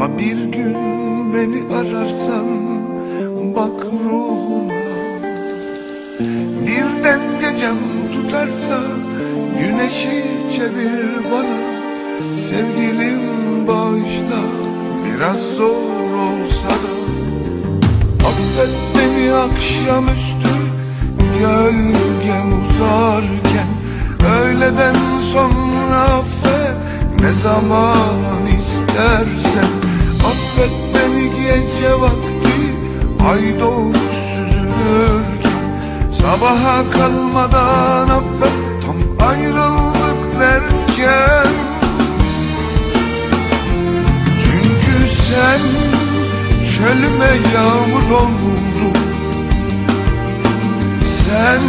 Ama bir gün beni ararsan bak ruhuma. Birden gecem tutarsa güneşi çevir bana. Sevgilim bağışla, biraz zor olsa da. Affet beni akşamüstü gölgem uzarken. Öğleden sonra affet ne zaman istersen. Affet beni gece vakti ay doğmuş süzülürken. Sabaha kalmadan affet tam ayrıldık derken. Çünkü sen çölüme yağmur oldun. Sen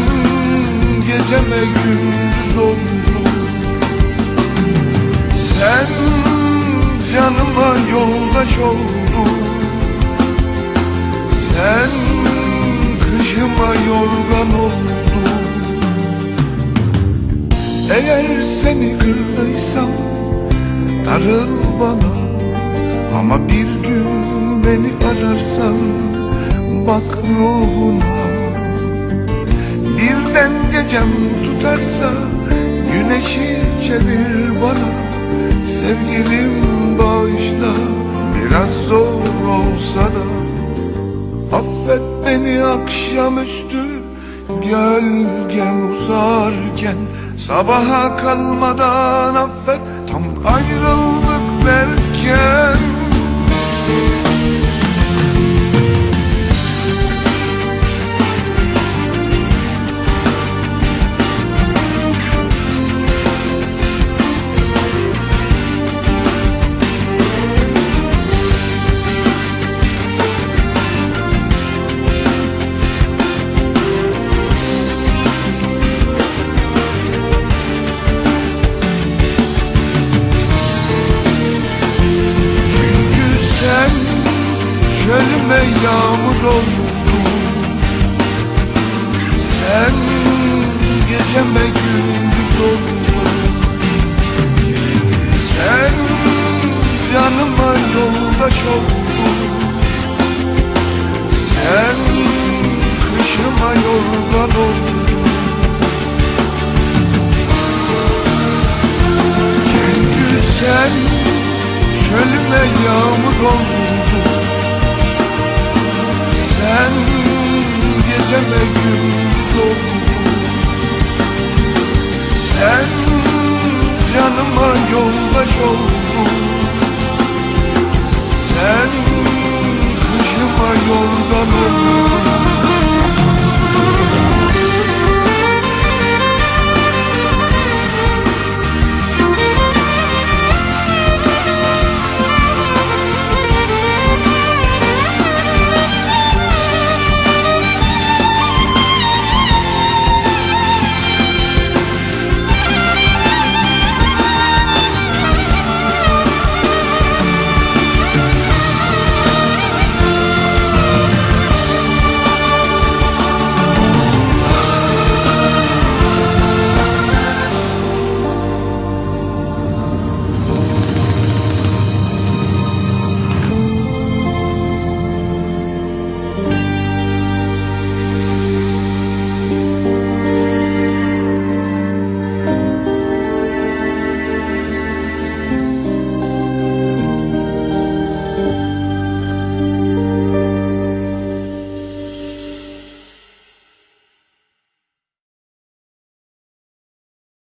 geceme gündüz oldun. Sen canıma yoldaş oldun. Sen kışıma yorgan oldun. Eğer seni kırdıysam darıl bana. Ama bir gün beni ararsan bak ruhuna. Birden gecem tutarsa güneşi çevir bana. Sevgilim bağışla, biraz zor olsa da. Affet beni akşamüstü gölgem uzarken. Sabaha kalmadan affet tam ayrıldık derken. Çölüme yağmur oldun. Sen geceme gündüz oldun. Sen canıma yoldaş oldun. Sen kışıma yorgan oldun. Çünkü sen çölüme yağmur oldun. Sen geceme gündüz oldun. Sen canıma yoldaş oldun. Sen kışıma yorgan oldun.